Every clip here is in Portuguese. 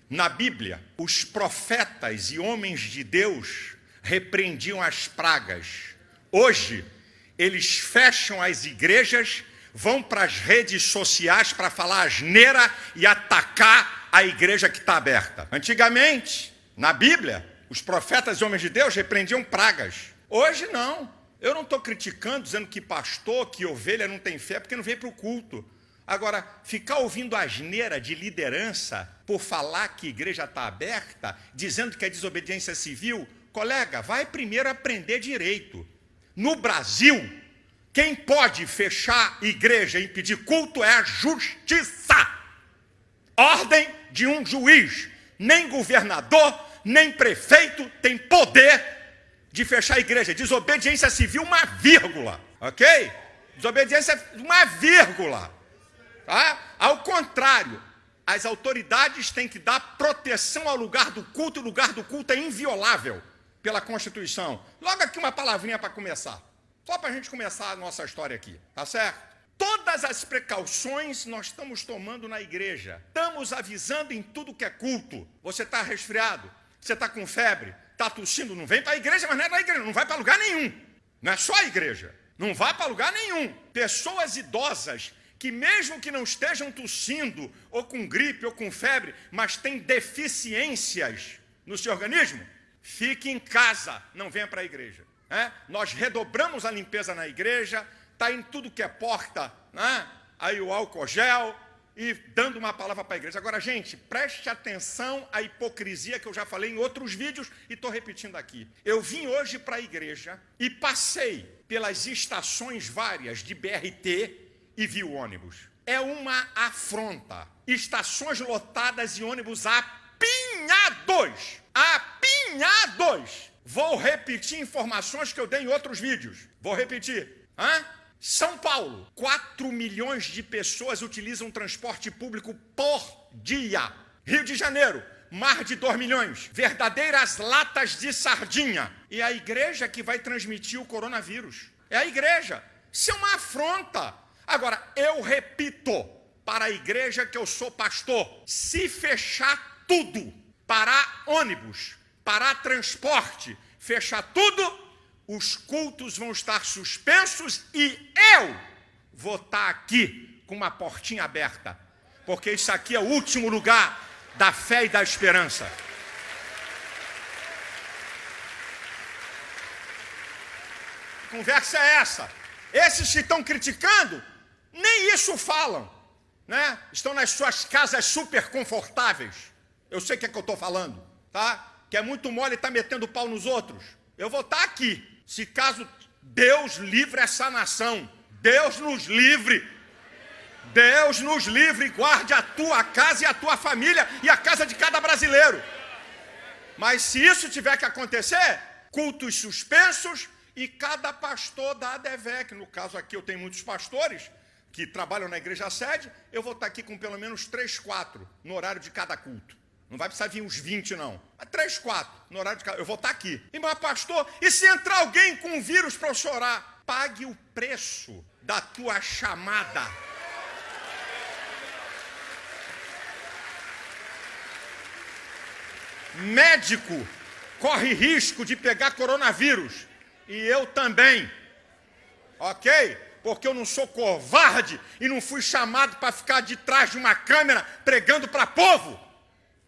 Na Bíblia, os profetas e homens de Deus repreendiam as pragas. Hoje, eles fecham as igrejas, vão para as redes sociais para falar asneira e atacar a igreja que está aberta. Antigamente, na Bíblia, os profetas e homens de Deus repreendiam pragas. Hoje não. Eu não estou criticando, dizendo que pastor, que ovelha não tem fé, porque não veio para o culto. Agora, ficar ouvindo asneira de liderança por falar que a igreja está aberta, dizendo que é desobediência civil, colega, vai primeiro aprender direito. No Brasil, quem pode fechar igreja e impedir culto é a justiça. Ordem de um juiz. Nem governador, nem prefeito tem poder de fechar a igreja. Desobediência civil, uma vírgula. Ok? Desobediência, uma vírgula. Tá? Ao contrário, as autoridades têm que dar proteção ao lugar do culto, e o lugar do culto é inviolável pela Constituição. Logo aqui uma palavrinha para começar, só para a gente começar a nossa história aqui, tá certo? Todas as precauções nós estamos tomando na igreja, estamos avisando em tudo que é culto. Você está resfriado, você está com febre, está tossindo, não vem para a igreja, mas não é da igreja, não vai para lugar nenhum, não é só a igreja, não vai para lugar nenhum. Pessoas idosas que mesmo que não estejam tossindo, ou com gripe, ou com febre, mas têm deficiências no seu organismo, fique em casa, não venha para a igreja. Nós redobramos a limpeza na igreja, está em tudo que é porta, aí o álcool gel, e dando uma palavra para a igreja. Agora, gente, preste atenção à hipocrisia que eu já falei em outros vídeos, e estou repetindo aqui. Eu vim hoje para a igreja, e passei pelas estações várias de BRT, e vi o ônibus. É uma afronta. Estações lotadas e ônibus apinhados. Apinhados. Vou repetir informações que eu dei em outros vídeos. Vou repetir. São Paulo, 4 milhões de pessoas utilizam transporte público por dia. Rio de Janeiro, mais de 2 milhões. Verdadeiras latas de sardinha. E a igreja que vai transmitir o coronavírus. É a igreja. Isso é uma afronta. Agora, eu repito para a igreja que eu sou pastor, se fechar tudo, parar ônibus, parar transporte, fechar tudo, os cultos vão estar suspensos e eu vou estar aqui com uma portinha aberta, porque isso aqui é o último lugar da fé e da esperança. Que conversa é essa? Esses que estão criticando, nem isso falam, né? Estão nas suas casas super confortáveis. Eu sei o que é que eu estou falando, tá? Que é muito mole e está metendo pau nos outros. Eu vou estar aqui, se caso Deus livre essa nação. Deus nos livre. Deus nos livre e guarde a tua casa e a tua família e a casa de cada brasileiro. Mas se isso tiver que acontecer, cultos suspensos e cada pastor dá a DEVEC. No caso aqui eu tenho muitos pastores que trabalham na igreja sede, eu vou estar aqui com pelo menos 3, 4 no horário de cada culto. Não vai precisar vir uns 20, não. 3, 4 no horário de cada. Eu vou estar aqui. E mas pastor, e se entrar alguém com um vírus para eu chorar? Pague o preço da tua chamada. Médico corre risco de pegar coronavírus. E eu também. Ok? Porque eu não sou covarde e não fui chamado para ficar de trás de uma câmera pregando para povo.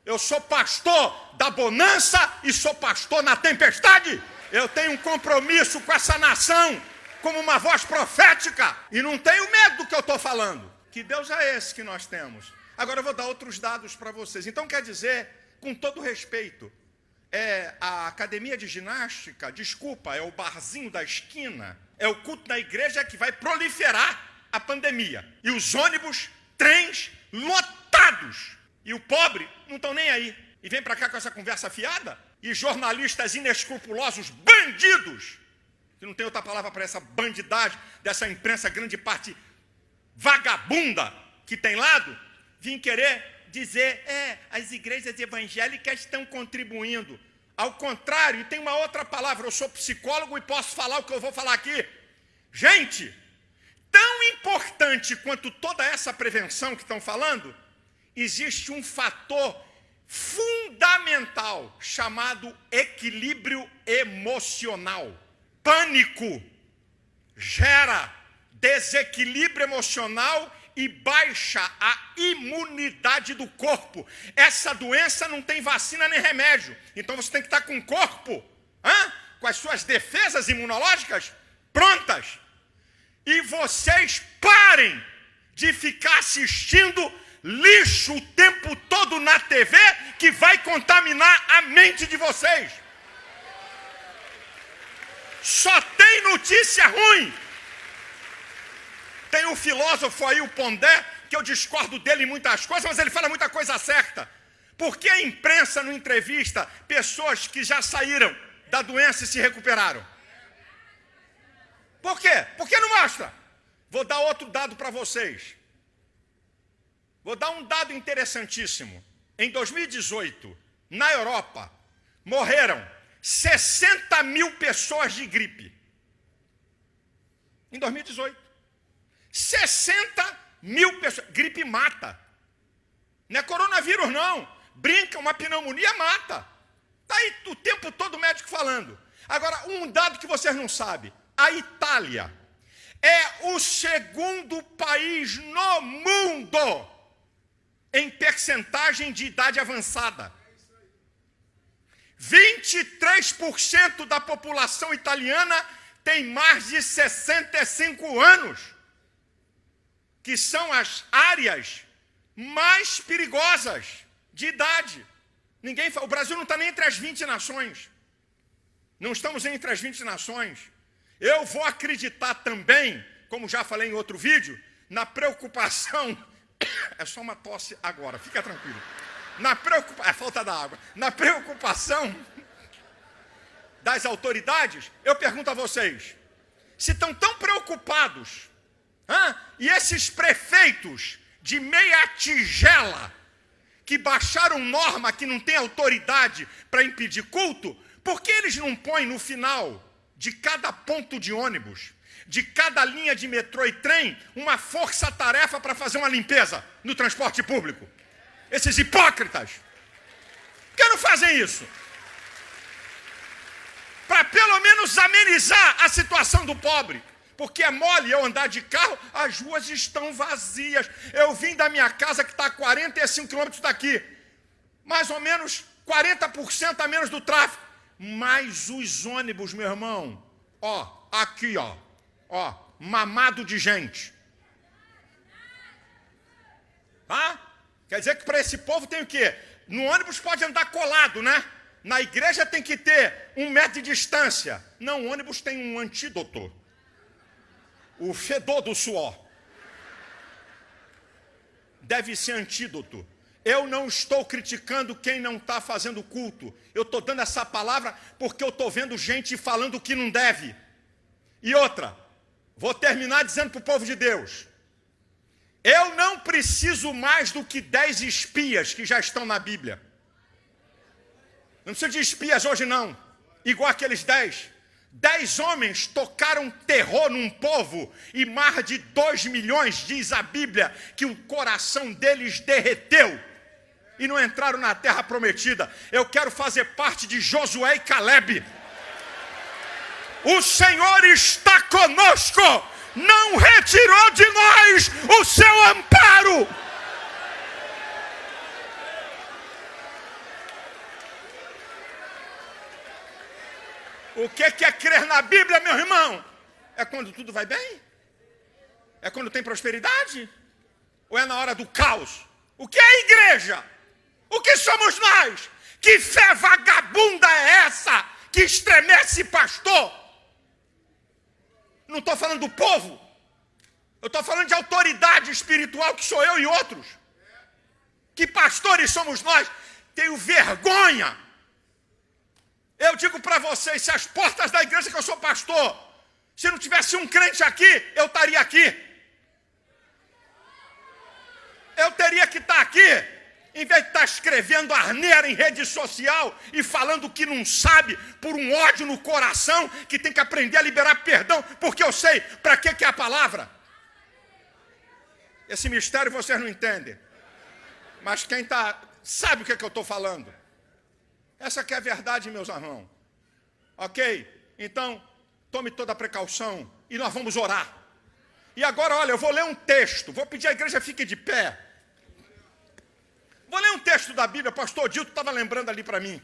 Eu sou pastor da bonança e sou pastor na tempestade. Eu tenho um compromisso com essa nação como uma voz profética e não tenho medo do que eu estou falando. Que Deus é esse que nós temos? Agora eu vou dar outros dados para vocês. Então quer dizer, com todo respeito, a academia de ginástica, desculpa, é o barzinho da esquina, é o culto na igreja que vai proliferar a pandemia. E os ônibus, trens lotados. E o pobre não estão nem aí. E vem para cá com essa conversa fiada. E jornalistas inescrupulosos, bandidos, que não tem outra palavra para essa bandidagem, dessa imprensa grande parte vagabunda que tem lado, vim querer dizer, as igrejas evangélicas estão contribuindo. Ao contrário, e tem uma outra palavra, eu sou psicólogo e posso falar o que eu vou falar aqui. Gente, tão importante quanto toda essa prevenção que estão falando, existe um fator fundamental chamado equilíbrio emocional. Pânico gera desequilíbrio emocional e baixa a imunidade do corpo. Essa doença não tem vacina nem remédio. Então você tem que estar com o corpo, com as suas defesas imunológicas prontas. E vocês parem de ficar assistindo lixo o tempo todo na TV que vai contaminar a mente de vocês. Só tem notícia ruim. Tem um filósofo aí, o Pondé, que eu discordo dele em muitas coisas, mas ele fala muita coisa certa. Por que a imprensa não entrevista pessoas que já saíram da doença e se recuperaram? Por quê? Por que não mostra? Vou dar outro dado para vocês. Vou dar um dado interessantíssimo. Em 2018, na Europa, morreram 60 mil pessoas de gripe. Em 2018. 60 mil pessoas. Gripe mata. Não é coronavírus, não. Brinca, uma pneumonia mata. Está aí o tempo todo o médico falando. Agora, um dado que vocês não sabem. A Itália é o segundo país no mundo em percentagem de idade avançada. 23% da população italiana tem mais de 65 anos, que são as áreas mais perigosas de idade. O Brasil não está nem entre as 20 nações. Não estamos entre as 20 nações. Eu vou acreditar também, como já falei em outro vídeo, na preocupação. É só uma tosse agora, fica tranquilo. É falta da água. Na preocupação das autoridades, eu pergunto a vocês, se estão tão preocupados, e esses prefeitos de meia tigela, que baixaram norma que não tem autoridade para impedir culto, por que eles não põem no final de cada ponto de ônibus, de cada linha de metrô e trem, uma força-tarefa para fazer uma limpeza no transporte público? Esses hipócritas. Por que não fazem isso? Para pelo menos amenizar a situação do pobre. Porque é mole eu andar de carro, as ruas estão vazias. Eu vim da minha casa, que está a 45 quilômetros daqui. Mais ou menos 40% a menos do tráfego. Mas os ônibus, meu irmão, aqui, mamado de gente. Quer dizer que para esse povo tem o quê? No ônibus pode andar colado, né? Na igreja tem que ter 1 metro de distância. Não, o ônibus tem um antídoto. O fedor do suor. Deve ser antídoto. Eu não estou criticando quem não está fazendo culto. Eu estou dando essa palavra porque eu estou vendo gente falando o que não deve. E outra, vou terminar dizendo para o povo de Deus. Eu não preciso mais do que 10 espias que já estão na Bíblia. Não preciso de espias hoje não. Igual aqueles 10. 10 homens tocaram terror num povo e mais de 2 milhões, diz a Bíblia, que o coração deles derreteu e não entraram na terra prometida. Eu quero fazer parte de Josué e Calebe. O Senhor está conosco, não retirou de nós o seu amparo. O que é crer na Bíblia, meu irmão? É quando tudo vai bem? É quando tem prosperidade? Ou é na hora do caos? O que é a igreja? O que somos nós? Que fé vagabunda é essa que estremece pastor? Não estou falando do povo. Eu estou falando de autoridade espiritual, que sou eu e outros. Que pastores somos nós? Tenho vergonha. Eu digo para vocês, se as portas da igreja que eu sou pastor, se não tivesse um crente aqui, eu estaria aqui. Eu teria que estar aqui, em vez de estar escrevendo asneira em rede social e falando que não sabe, por um ódio no coração, que tem que aprender a liberar perdão, porque eu sei para que é a palavra. Esse mistério vocês não entendem. Mas quem está sabe o que é que eu estou falando. Essa que é a verdade, meus irmãos. Ok? Então, tome toda a precaução e nós vamos orar. E agora, olha, eu vou ler um texto. Vou pedir à igreja fique de pé. Vou ler um texto da Bíblia. Pastor Dilton estava lembrando ali para mim.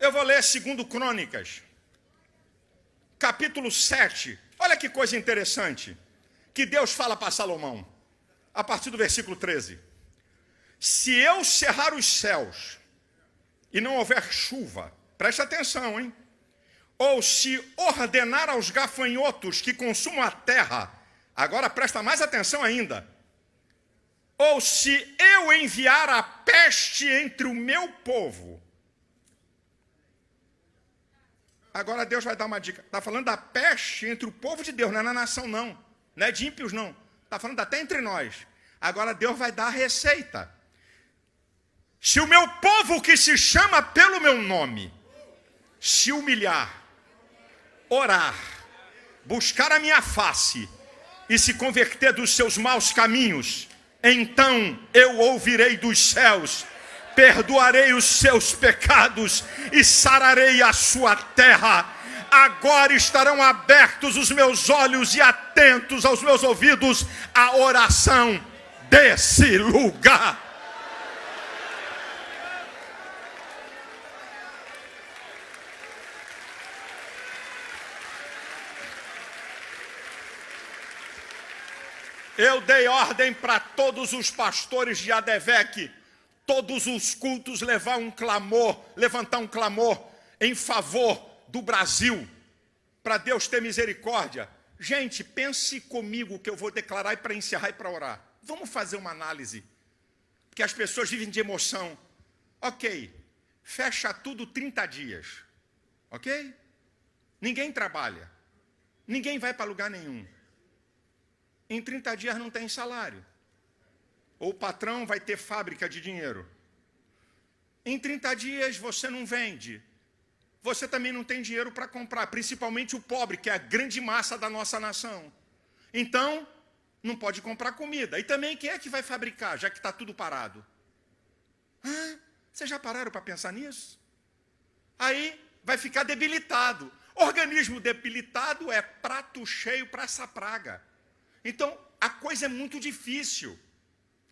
Eu vou ler 2 Crônicas, capítulo 7. Olha que coisa interessante. Que Deus fala para Salomão. A partir do versículo 13. Se eu cerrar os céus e não houver chuva, preste atenção, hein? Ou se ordenar aos gafanhotos que consumam a terra, agora presta mais atenção ainda. Ou se eu enviar a peste entre o meu povo. Agora Deus vai dar uma dica. Está falando da peste entre o povo de Deus, não é na nação não. Não é de ímpios não. Está falando até entre nós. Agora Deus vai dar a receita. Se o meu povo que se chama pelo meu nome se humilhar, orar, buscar a minha face e se converter dos seus maus caminhos, então eu ouvirei dos céus, perdoarei os seus pecados e sararei a sua terra. Agora estarão abertos os meus olhos e atentos aos meus ouvidos à oração desse lugar. Eu dei ordem para todos os pastores de Adevec, todos os cultos levantar um clamor em favor do Brasil, para Deus ter misericórdia. Gente, pense comigo que eu vou declarar e para encerrar e para orar. Vamos fazer uma análise, porque as pessoas vivem de emoção. Ok, fecha tudo 30 dias, ok? Ninguém trabalha, ninguém vai para lugar nenhum. Em 30 dias não tem salário. Ou o patrão vai ter fábrica de dinheiro. Em 30 dias você não vende. Você também não tem dinheiro para comprar, principalmente o pobre, que é a grande massa da nossa nação. Então, não pode comprar comida. E também quem é que vai fabricar, já que está tudo parado? Vocês já pararam para pensar nisso? Aí vai ficar debilitado. Organismo debilitado é prato cheio para essa praga. Então, a coisa é muito difícil.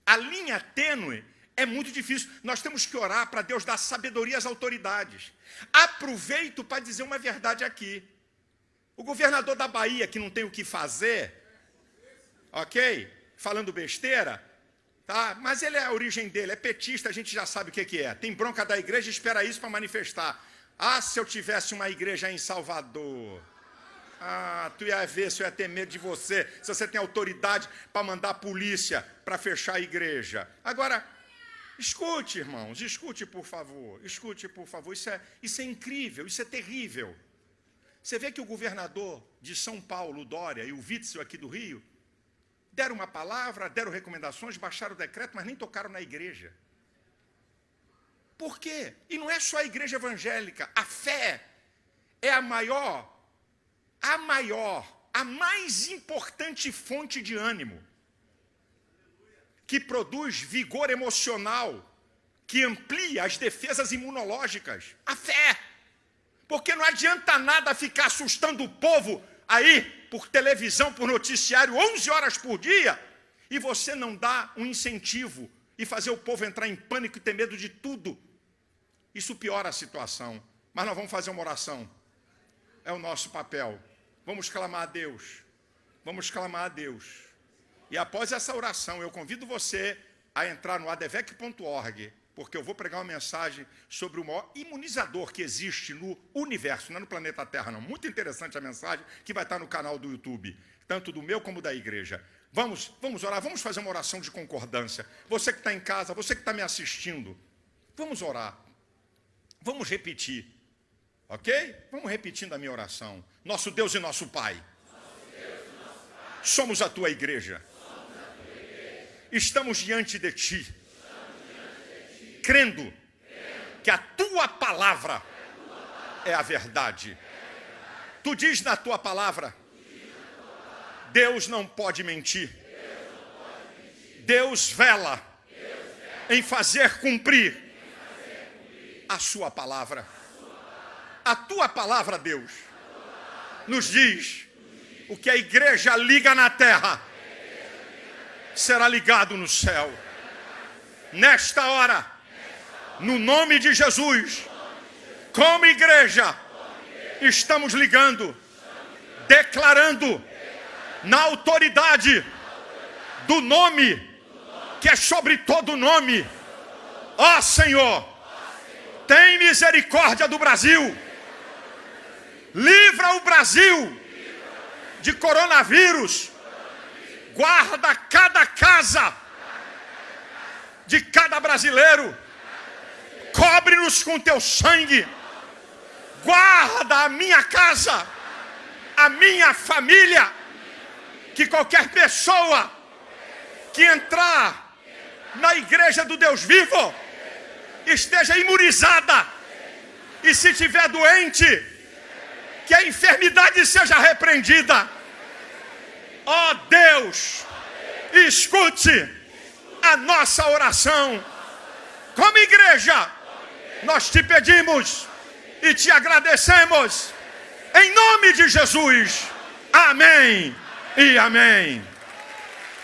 A linha tênue é muito difícil. Nós temos que orar para Deus dar sabedoria às autoridades. Aproveito para dizer uma verdade aqui. O governador da Bahia, que não tem o que fazer, ok? Falando besteira, tá? Mas ele é a origem dele, é petista, a gente já sabe o que é. Tem bronca da igreja, espera isso para manifestar. Se eu tivesse uma igreja em Salvador... tu ia ver se eu ia ter medo de você, se você tem autoridade para mandar a polícia para fechar a igreja. Agora, escute, irmãos, escute por favor, isso é incrível, isso é terrível. Você vê que o governador de São Paulo, Dória, e o Witzel aqui do Rio, deram uma palavra, deram recomendações, baixaram o decreto, mas nem tocaram na igreja. Por quê? E não é só a igreja evangélica, a fé é a mais importante fonte de ânimo, que produz vigor emocional, que amplia as defesas imunológicas, a fé. Porque não adianta nada ficar assustando o povo aí, por televisão, por noticiário, 11 horas por dia, e você não dá um incentivo e fazer o povo entrar em pânico e ter medo de tudo. Isso piora a situação. Mas nós vamos fazer uma oração. É o nosso papel. Vamos clamar a Deus. Vamos clamar a Deus. E após essa oração, eu convido você a entrar no adevec.org, porque eu vou pregar uma mensagem sobre o maior imunizador que existe no universo, não é no planeta Terra, não. Muito interessante a mensagem, que vai estar no canal do YouTube, tanto do meu como da igreja. Vamos orar, vamos fazer uma oração de concordância. Você que está em casa, você que está me assistindo, vamos orar. Vamos repetir. Ok? Vamos repetindo a minha oração. Nosso Deus e nosso Pai, somos a tua igreja. Estamos diante de ti, crendo que a tua palavra é a verdade. Tu diz na tua palavra, Deus não pode mentir. Deus vela em fazer cumprir a sua palavra. A tua palavra, Deus, nos diz: o que a igreja liga na terra será ligado no céu. Nesta hora, no nome de Jesus, como igreja, estamos ligando, declarando, na autoridade do nome que é sobre todo nome: ó Senhor, tem misericórdia do Brasil, livra o Brasil de coronavírus, guarda cada casa de cada brasileiro, cobre-nos com teu sangue, guarda a minha casa, a minha família, que qualquer pessoa que entrar na igreja do Deus vivo esteja imunizada, e se estiver doente, que a enfermidade seja repreendida. Ó Deus, escute a nossa oração. Como igreja, nós te pedimos e te agradecemos, em nome de Jesus. Amém e amém.